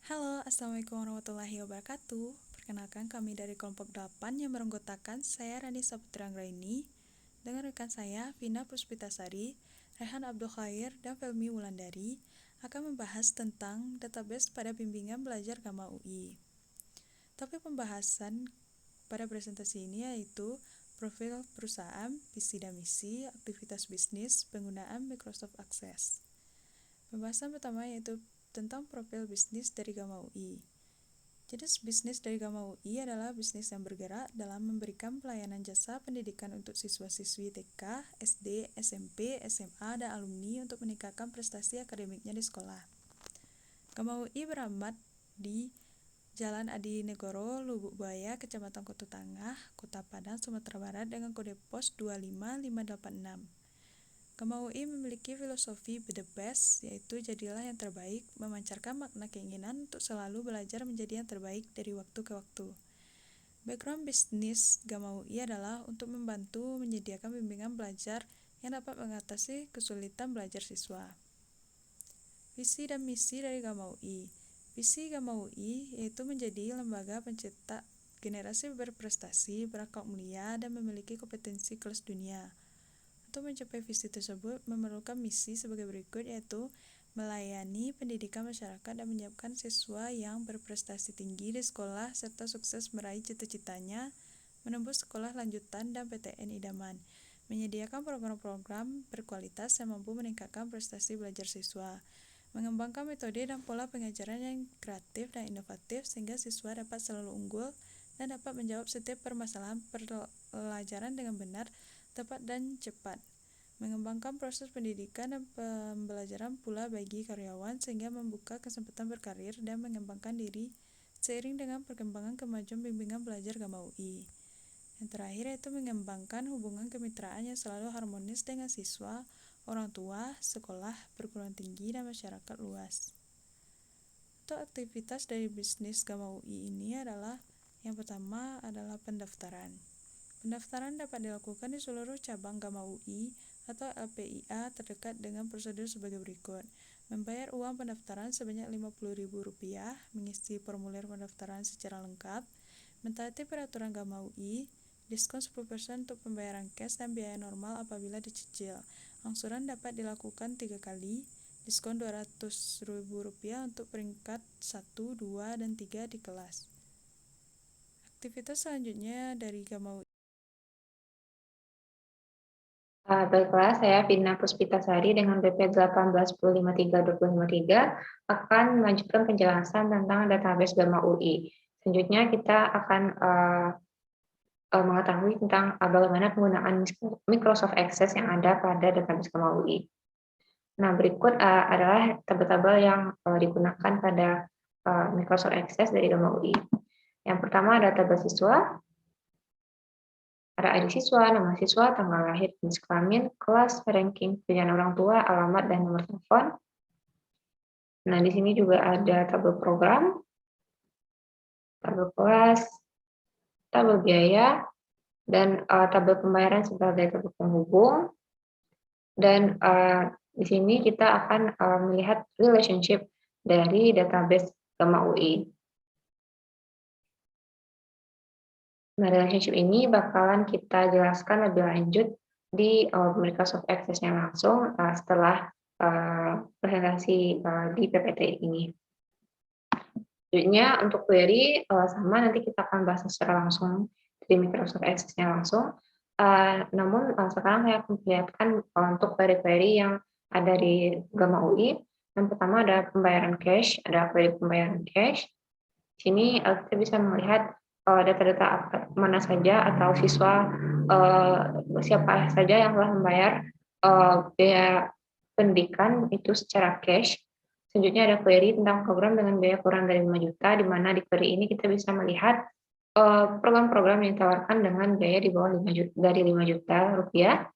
Halo, Assalamualaikum warahmatullahi wabarakatuh. Perkenalkan kami dari kelompok 8 yang beranggotakan saya Rani Saputra Anggraini dengan rekan saya Vina Puspitasari, Rehan Abdul Khair, dan Felmi Wulandari akan membahas tentang database pada bimbingan belajar Gama UI. Topik pembahasan pada presentasi ini yaitu profil perusahaan, visi dan misi, aktivitas bisnis, penggunaan Microsoft Access. Pembahasan pertama yaitu tentang profil bisnis dari Gama UI. Jenis bisnis dari Gama UI adalah bisnis yang bergerak dalam memberikan pelayanan jasa pendidikan untuk siswa-siswi TK, SD, SMP, SMA, dan alumni untuk meningkatkan prestasi akademiknya di sekolah. Gama UI beramat di Jalan Adi Negoro, Lubuk Buaya, Kecamatan Kota Tangah, Kota Padang, Sumatera Barat dengan kode pos 25586. Gama UI memiliki filosofi Be The Best, yaitu jadilah yang terbaik, memancarkan makna keinginan untuk selalu belajar menjadi yang terbaik dari waktu ke waktu. Background bisnis Gama UI adalah untuk membantu menyediakan bimbingan belajar yang dapat mengatasi kesulitan belajar siswa. Visi dan misi dari Gama UI. Visi Gama UI yaitu menjadi lembaga pencetak generasi berprestasi, berakhlak mulia, dan memiliki kompetensi kelas dunia. Untuk mencapai visi tersebut memerlukan misi sebagai berikut, yaitu melayani pendidikan masyarakat dan menyiapkan siswa yang berprestasi tinggi di sekolah serta sukses meraih cita-citanya, menembus sekolah lanjutan dan PTN idaman, menyediakan program-program berkualitas yang mampu meningkatkan prestasi belajar siswa, mengembangkan metode dan pola pengajaran yang kreatif dan inovatif sehingga siswa dapat selalu unggul dan dapat menjawab setiap permasalahan pelajaran dengan benar, tepat, dan cepat. Mengembangkan proses pendidikan dan pembelajaran pula bagi karyawan sehingga membuka kesempatan berkarir dan mengembangkan diri seiring dengan perkembangan kemajuan bimbingan belajar Gama UI. Yang terakhir yaitu mengembangkan hubungan kemitraan yang selalu harmonis dengan siswa, orang tua, sekolah, perguruan tinggi, dan masyarakat luas. Untuk aktivitas dari bisnis Gama UI ini adalah yang pertama adalah pendaftaran. Pendaftaran dapat dilakukan di seluruh cabang Gama UI atau LPIA terdekat dengan prosedur sebagai berikut. Membayar uang pendaftaran sebanyak Rp50.000, mengisi formulir pendaftaran secara lengkap, mentaati peraturan Gama UI, diskon 10% untuk pembayaran cash dan biaya normal apabila dicicil. Angsuran dapat dilakukan 3 kali, diskon Rp200.000 untuk peringkat 1, 2, dan 3 di kelas. Aktivitas selanjutnya dari Gama UI. Baiklah, saya Vina Puspitasari dengan BP 1810532053 akan melanjutkan penjelasan tentang database Gama UI. Selanjutnya kita akan mengetahui tentang bagaimana penggunaan Microsoft Access yang ada pada database Gama UI. Nah, berikut adalah tabel-tabel yang digunakan pada Microsoft Access dari Gama UI. Yang pertama ada tabel siswa, ada ID siswa, nama siswa, tanggal lahir, jenis kelamin, kelas, ranking, pilihan orang tua, alamat, dan nomor telepon. Nah, di sini juga ada tabel program, tabel kelas, tabel biaya, dan tabel pembayaran sebagai tabel penghubung. Dan di sini kita akan melihat relationship dari database Gama UI. Nah, relationship ini bakalan kita jelaskan lebih lanjut di Microsoft Access-nya langsung setelah presentasi di PPT ini. Selanjutnya untuk query sama nanti kita akan bahas secara langsung di Microsoft Access-nya langsung. Namun sekarang saya akan perlihatkan untuk query-query yang ada di Gama UI. Yang pertama ada pembayaran cash, ada query pembayaran cash. Di sini kita bisa melihat data-data mana saja atau siswa siapa saja yang telah membayar biaya pendidikan itu secara cash. Selanjutnya ada query tentang program dengan biaya kurang dari 5 juta, di mana di query ini kita bisa melihat program-program yang ditawarkan dengan biaya di bawah 5 juta, dari 5 juta rupiah.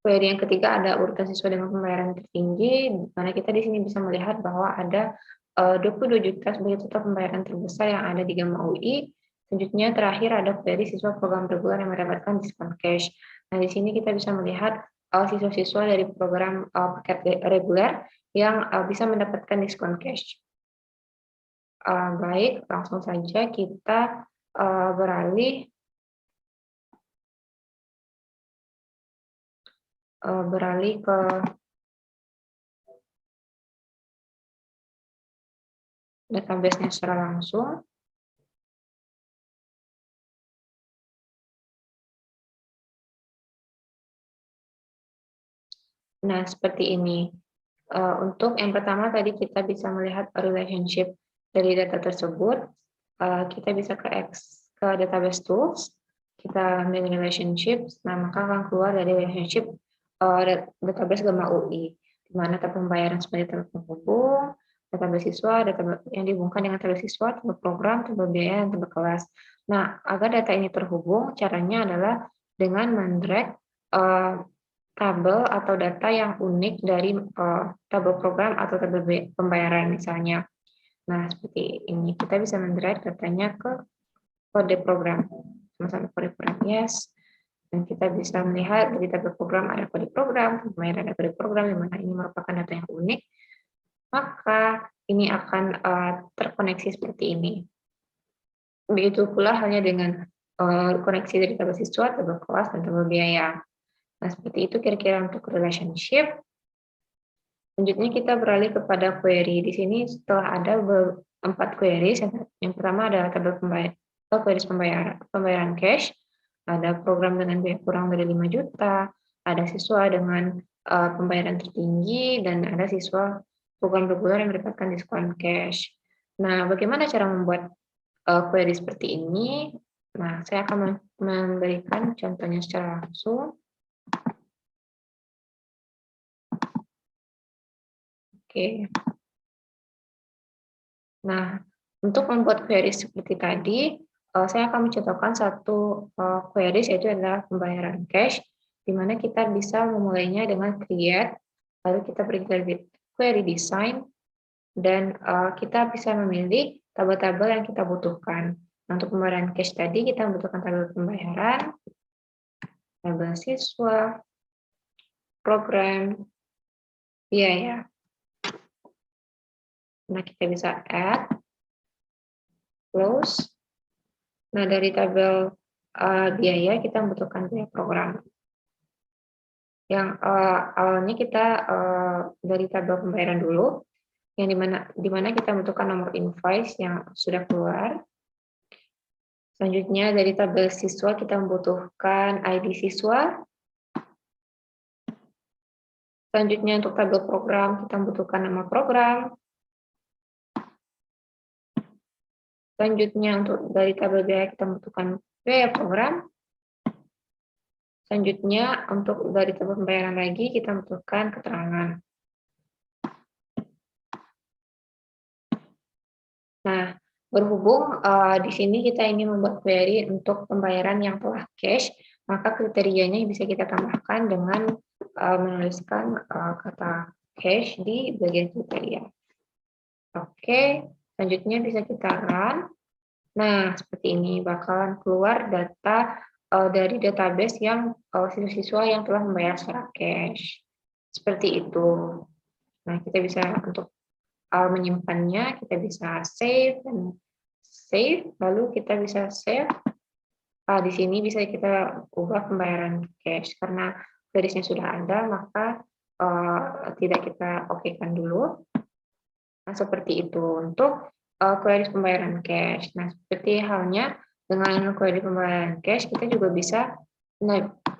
Query yang ketiga ada urutan siswa dengan pembayaran tertinggi, di mana kita di sini bisa melihat bahwa ada 22 juta sebagai total pembayaran terbesar yang ada di Gama UI. Selanjutnya terakhir ada query siswa program reguler yang mendapatkan diskon cash. Nah, di sini kita bisa melihat siswa-siswa dari program paket reguler yang bisa mendapatkan diskon cash. Baik, langsung saja kita beralih ke database-nya secara langsung. Nah, seperti ini. Untuk yang pertama tadi kita bisa melihat relationship dari data tersebut. Kita bisa ke database tools, kita ambil relationships, nah maka akan keluar dari relationship database Gama UI, di mana tabel pembayaran sebagai terhubung, tabel siswa, data yang dihubungkan dengan tabel siswa, tabel program, tabel biaya, dan tabel kelas. Nah, agar data ini terhubung, caranya adalah dengan mendrag tabel atau data yang unik dari tabel program atau tabel pembayaran misalnya. Nah, seperti ini. Kita bisa mendrag datanya ke kode program. Sama-sama kode program, yes. Dan kita bisa melihat dari tabel program ada kode program, pembayaran ada kode program, di mana ini merupakan data yang unik. Maka ini akan terkoneksi seperti ini. Begitu pula halnya dengan koneksi dari tabel siswa, tabel kelas, dan tabel biaya. Nah, seperti itu kira-kira untuk relationship. Selanjutnya kita beralih kepada query. Di sini setelah ada 4 queries, yang pertama adalah tabel pembayaran cash, ada program dengan biaya kurang dari 5 juta, ada siswa dengan pembayaran tertinggi, dan ada siswa program reguler yang mendapatkan diskon cash. Nah, bagaimana cara membuat query seperti ini? Nah, saya akan memberikan contohnya secara langsung. Oke. Nah, untuk membuat query seperti tadi, saya akan mencontohkan satu query, yaitu adalah pembayaran cash, di mana kita bisa memulainya dengan create, lalu kita beri query design, dan kita bisa memilih tabel-tabel yang kita butuhkan. Nah, untuk pembayaran cash tadi, kita membutuhkan tabel pembayaran, tabel siswa, program, biaya. Nah, kita bisa add, close. Nah, dari tabel biaya kita membutuhkan biaya program. Yang awalnya kita dari tabel pembayaran dulu, yang dimana kita membutuhkan nomor invoice yang sudah keluar. Selanjutnya dari tabel siswa kita membutuhkan ID siswa. Selanjutnya untuk tabel program kita membutuhkan nama program. Selanjutnya untuk dari tabel biaya kita membutuhkan biaya program. Selanjutnya untuk dari tabel pembayaran lagi kita membutuhkan keterangan. Nah, berhubung di sini kita ingin membuat query untuk pembayaran yang telah cash, maka kriterianya bisa kita tambahkan dengan menuliskan kata cash di bagian kriteria. Oke, selanjutnya bisa kita run. Nah, seperti ini bakalan keluar data dari database yang siswa-siswa yang telah membayar secara cash. Seperti itu. Nah, kita bisa untuk menyimpannya, kita bisa save, lalu kita bisa save. Di sini bisa kita ubah pembayaran cash, karena garisnya sudah ada, maka tidak kita okekan dulu. Nah, seperti itu untuk query pembayaran cash. Nah, seperti halnya dengan query pembayaran cash, kita juga bisa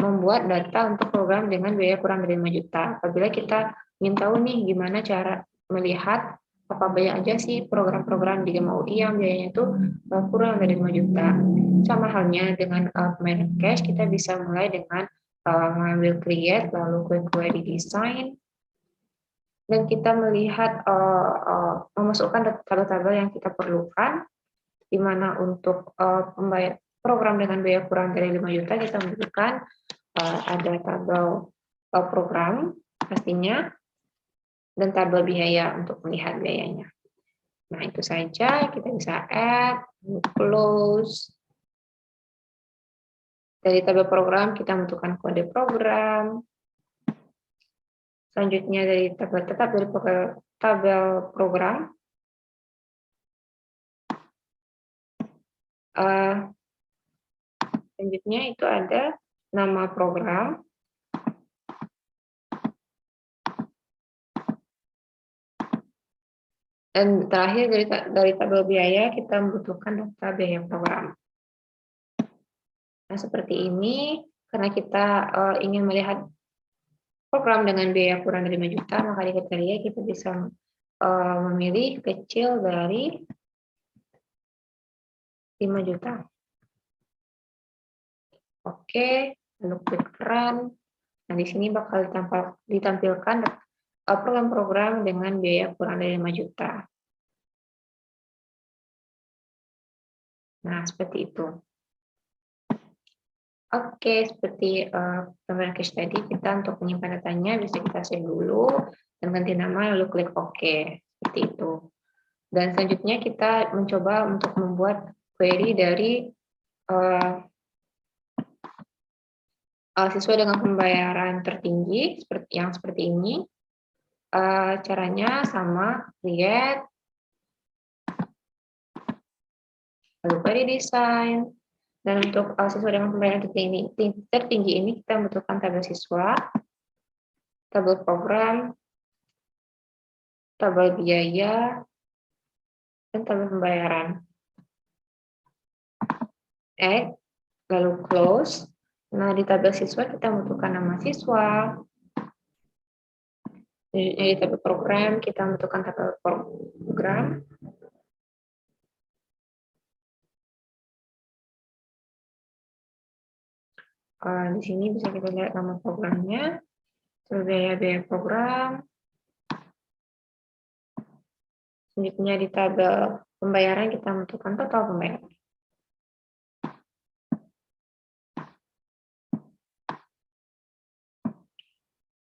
membuat data untuk program dengan biaya kurang dari 5 juta. Apabila kita ingin tahu nih gimana cara melihat apa banyak aja sih program-program di Gama UI yang biayanya itu kurang dari 5 juta. Sama halnya dengan pembayaran cash, kita bisa mulai dengan mengambil create, lalu query design, dan kita melihat memasukkan tabel-tabel yang kita perlukan, di mana untuk program dengan biaya kurang dari 5 juta kita membutuhkan ada tabel program pastinya, dan tabel biaya untuk melihat biayanya. Nah, itu saja, kita bisa add, close. Dari tabel program kita membutuhkan kode program. Selanjutnya dari tabel program, Selanjutnya itu ada nama program. Dan terakhir dari tabel biaya kita membutuhkan data biaya program. Nah, seperti ini karena kita ingin melihat program dengan biaya kurang dari 5 juta, maka di kriteria kita bisa memilih kecil dari 5 juta. Oke, lalu klik run. Nah, di sini bakal ditampilkan program-program dengan biaya kurang dari 5 juta. Nah, seperti itu. Oke, seperti gambaran case tadi, kita untuk menyimpan datanya bisa kita save dulu, dan ganti nama, lalu klik OK. Seperti itu. Dan selanjutnya kita mencoba untuk membuat query dari siswa dengan pembayaran tertinggi, seperti ini. Caranya sama, create, lalu query design, dan untuk siswa dengan pembayaran tertinggi ini kita membutuhkan tabel siswa, tabel program, tabel biaya, dan tabel pembayaran. Add, lalu close. Nah, di tabel siswa kita membutuhkan nama siswa. Di tabel program kita membutuhkan tabel program. Di sini bisa kita lihat nama programnya, biaya program. Selanjutnya di tabel pembayaran kita membutuhkan total pembayaran.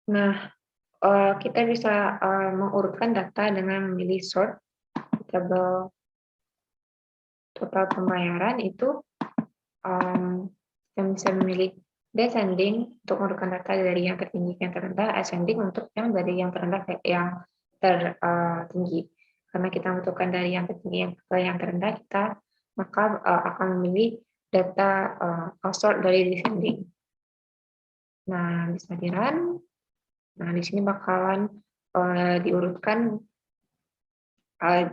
Nah, kita bisa mengurutkan data dengan memilih sort. Di tabel total pembayaran itu kita bisa memilih descending untuk mengurutkan data dari yang tertinggi ke yang terendah, ascending untuk yang dari yang terendah ke yang tertinggi. Karena kita membutuhkan dari yang tertinggi ke yang terendah, kita maka akan memilih data sort dari descending. Nah, bisa di-run. Nah, di sini bakalan diurutkan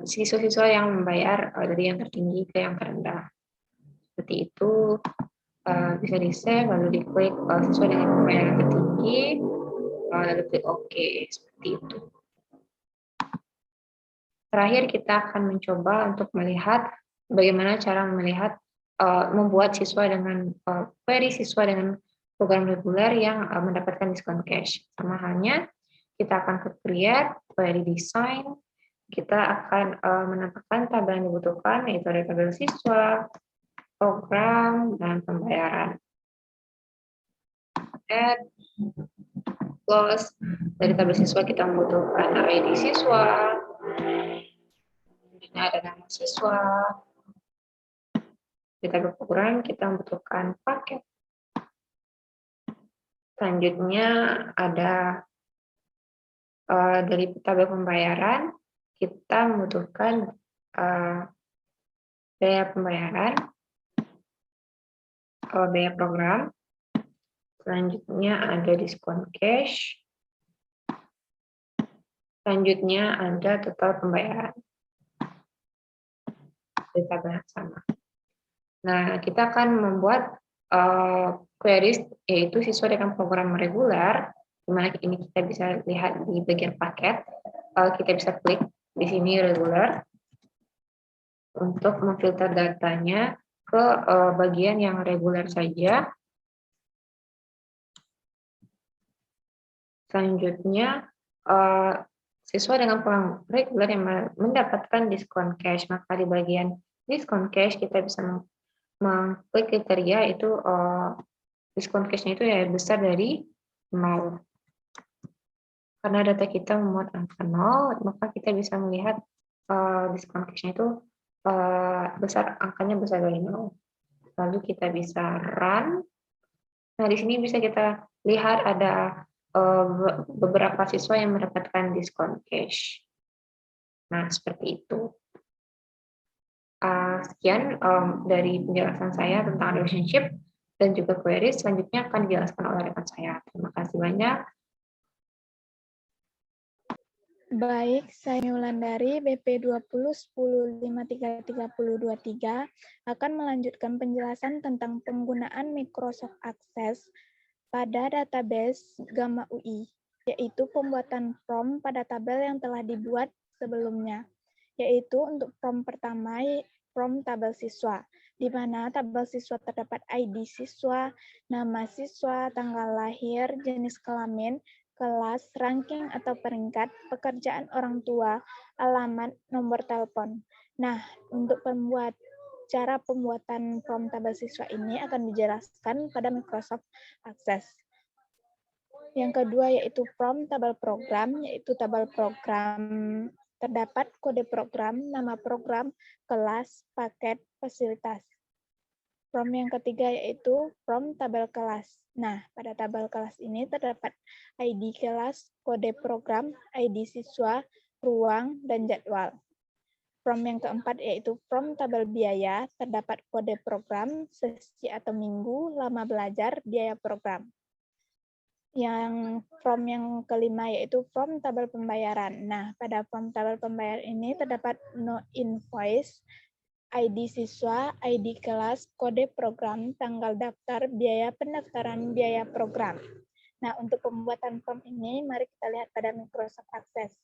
siswa-siswa yang membayar dari yang tertinggi ke yang terendah. Seperti itu. Bisa di-save, lalu diklik sesuai dengan pembayaran tertinggi, lalu klik OK, seperti itu. Terakhir kita akan mencoba untuk melihat bagaimana cara membuat siswa dengan query siswa dengan program reguler yang mendapatkan diskon cash. Sama halnya, kita akan ke create, query design, kita akan menambahkan tabel yang dibutuhkan, yaitu ada tabel siswa, program, dan pembayaran. Add, close. Dari tabel siswa kita membutuhkan ID siswa, ada nama siswa. Di tabel program kita membutuhkan paket. Selanjutnya ada dari tabel pembayaran kita membutuhkan biaya pembayaran, biaya program. Selanjutnya ada diskon cash. Selanjutnya ada total pembayaran. Di tabel yang sama. Nah, kita akan membuat queries, yaitu siswa dengan program reguler, di mana ini kita bisa lihat di bagian paket. Kita bisa klik di sini reguler untuk memfilter datanya ke bagian yang reguler saja. Selanjutnya, siswa dengan program reguler yang mendapatkan diskon cash, maka di bagian diskon cash kita bisa mengklik kriteria itu diskon cash-nya itu ya besar dari 0. Karena data kita memuat angka 0, maka kita bisa melihat diskon cash-nya itu angkanya besar dari 0. Lalu kita bisa run. Nah, di sini bisa kita lihat ada beberapa siswa yang mendapatkan diskon cash. Nah, seperti itu. Sekian dari penjelasan saya tentang relationship dan juga query. Selanjutnya akan dijelaskan oleh rekan saya. Terima kasih banyak. Baik, saya Wulandari, BP 2010-10-53-3023 akan melanjutkan penjelasan tentang penggunaan Microsoft Access pada database Gamma UI, yaitu pembuatan form pada tabel yang telah dibuat sebelumnya, yaitu untuk form pertama, form tabel siswa, di mana tabel siswa terdapat ID siswa, nama siswa, tanggal lahir, jenis kelamin, kelas, ranking atau peringkat, pekerjaan orang tua, alamat, nomor telepon. Nah, untuk cara pembuatan form tabel siswa ini akan dijelaskan pada Microsoft Access. Yang kedua yaitu form tabel program, yaitu tabel program terdapat kode program, nama program, kelas, paket, fasilitas. Form yang ketiga yaitu form tabel kelas. Nah, pada tabel kelas ini terdapat ID kelas, kode program, ID siswa, ruang, dan jadwal. Form yang keempat yaitu form tabel biaya, terdapat kode program, sesi atau minggu, lama belajar, biaya program. Yang form yang kelima yaitu form tabel pembayaran. Nah, pada form tabel pembayaran ini terdapat no invoice, ID siswa, ID kelas, kode program, tanggal daftar, biaya pendaftaran, biaya program. Nah, untuk pembuatan form ini, mari kita lihat pada Microsoft Access.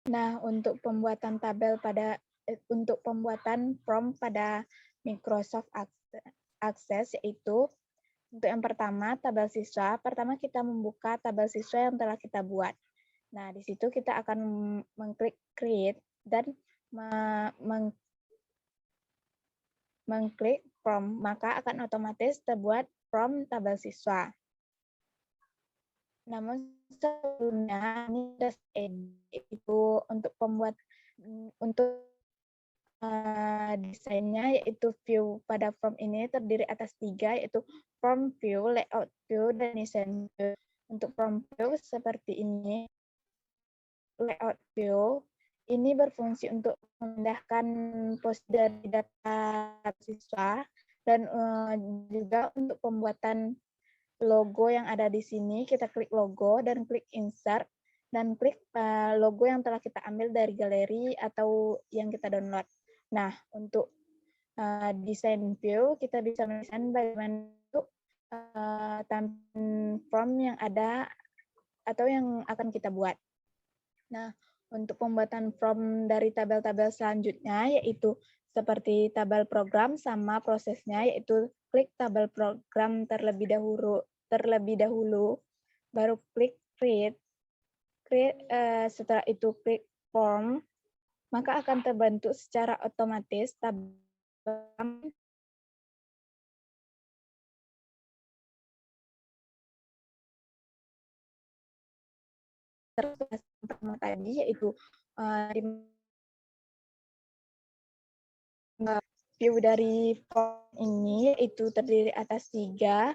Nah, untuk pembuatan form pada Microsoft Access yaitu untuk yang pertama, tabel siswa. Pertama kita membuka tabel siswa yang telah kita buat. Nah, di situ kita akan mengklik create dan mengklik form, maka akan otomatis terbuat form tabel siswa. Namun sebelumnya ini itu untuk desainnya yaitu view pada form ini terdiri atas 3 yaitu form view, layout view, dan design view. Untuk form view seperti ini, layout view ini berfungsi untuk memindahkan posisi dari data siswa dan juga untuk pembuatan logo yang ada di sini. Kita klik logo dan klik insert dan klik logo yang telah kita ambil dari galeri atau yang kita download. Nah, untuk desain view kita bisa mendesain bagaimana untuk tampilan form yang ada atau yang akan kita buat. Nah, untuk pembuatan form dari tabel-tabel selanjutnya yaitu seperti tabel program sama prosesnya yaitu klik tabel program terlebih dahulu baru klik create. Setelah itu klik form, maka akan terbentuk secara otomatis tabel pertama tadi yaitu view dari form ini yaitu terdiri atas 3.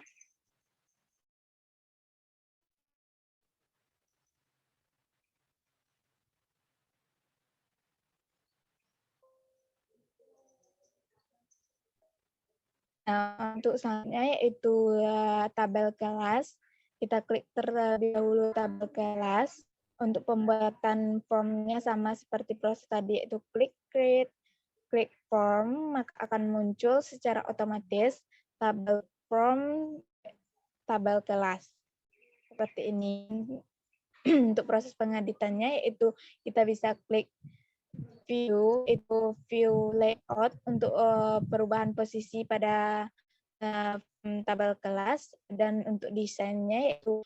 Nah, untuk selanjutnya yaitu tabel kelas. Kita klik terlebih dahulu tabel kelas. Untuk pembuatan formnya sama seperti proses tadi, yaitu klik create, klik form, maka akan muncul secara otomatis tabel form, tabel kelas. Seperti ini. Untuk proses pengeditannya yaitu kita bisa klik view, itu view layout untuk perubahan posisi pada tabel kelas, dan untuk desainnya yaitu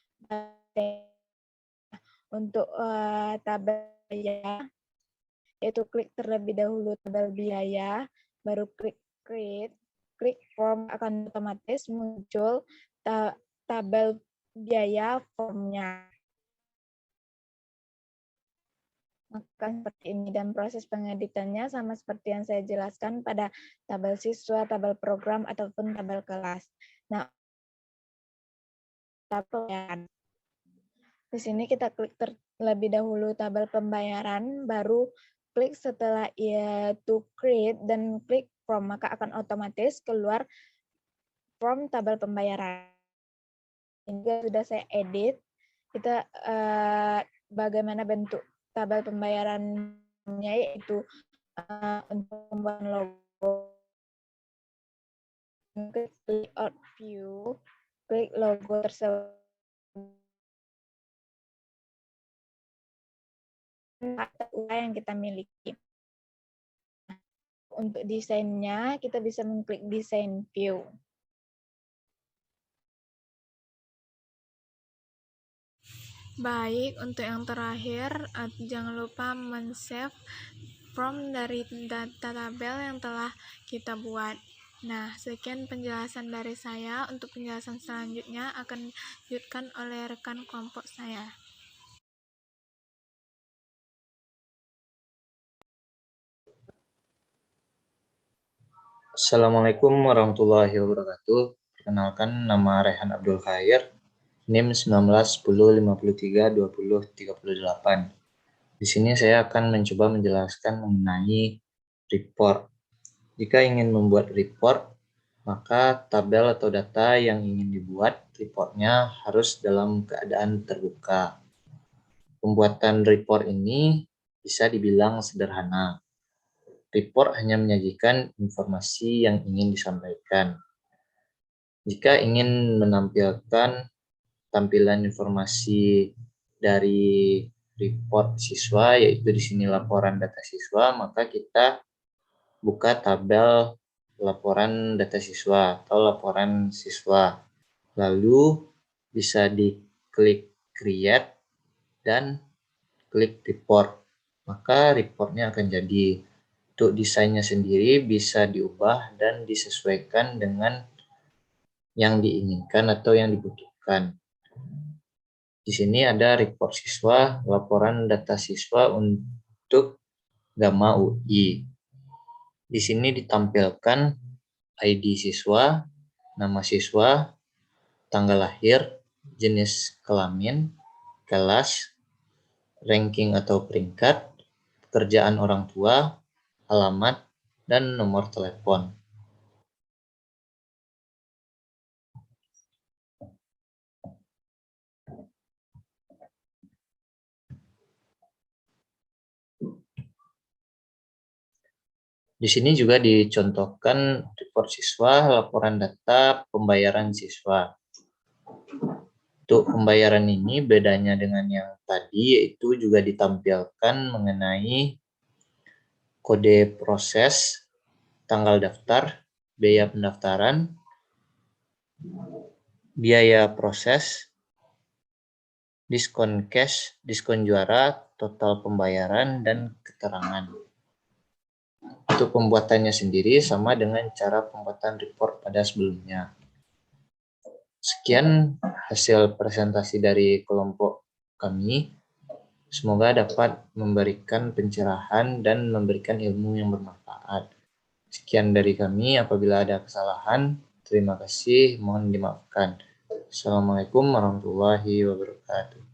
untuk tabel biaya yaitu klik terlebih dahulu tabel biaya baru klik create, klik form, akan otomatis muncul tabel biaya formnya. Maka seperti ini, dan proses pengeditannya sama seperti yang saya jelaskan pada tabel siswa, tabel program, ataupun tabel kelas. Nah, di sini kita klik terlebih dahulu tabel pembayaran, baru klik setelah to create dan klik from, maka akan otomatis keluar from tabel pembayaran. Ini sudah saya edit. Kita bagaimana bentuk tabel pembayarannya, yaitu untuk pembuatan logo, klik layout view, klik logo tersebut, yang kita miliki. Untuk desainnya, kita bisa mengklik desain view. Baik, untuk yang terakhir, jangan lupa men-save from dari data tabel yang telah kita buat. Nah, sekian penjelasan dari saya. Untuk penjelasan selanjutnya akan dilanjutkan oleh rekan kelompok saya. Assalamualaikum warahmatullahi wabarakatuh. Perkenalkan, nama Rehan Abdul Khair, NIM 1910532038. Di sini saya akan mencoba menjelaskan mengenai report. Jika ingin membuat report, maka tabel atau data yang ingin dibuat reportnya harus dalam keadaan terbuka. Pembuatan report ini bisa dibilang sederhana. Report hanya menyajikan informasi yang ingin disampaikan. Jika ingin menampilkan tampilan informasi dari report siswa, yaitu di sini laporan data siswa, maka kita buka tabel laporan data siswa atau laporan siswa. Lalu bisa diklik create dan klik report. Maka reportnya akan jadi. Untuk desainnya sendiri bisa diubah dan disesuaikan dengan yang diinginkan atau yang dibutuhkan. Di sini ada report siswa, laporan data siswa untuk Gamma UI. Di sini ditampilkan ID siswa, nama siswa, tanggal lahir, jenis kelamin, kelas, ranking atau peringkat, pekerjaan orang tua, alamat, dan nomor telepon. Di sini juga dicontohkan report siswa, laporan data, pembayaran siswa. Untuk pembayaran ini bedanya dengan yang tadi, yaitu juga ditampilkan mengenai kode proses, tanggal daftar, biaya pendaftaran, biaya proses, diskon cash, diskon juara, total pembayaran, dan keterangan. Untuk pembuatannya sendiri sama dengan cara pembuatan report pada sebelumnya. Sekian hasil presentasi dari kelompok kami. Semoga dapat memberikan pencerahan dan memberikan ilmu yang bermanfaat. Sekian dari kami. Apabila ada kesalahan, terima kasih. Mohon dimaafkan. Assalamualaikum warahmatullahi wabarakatuh.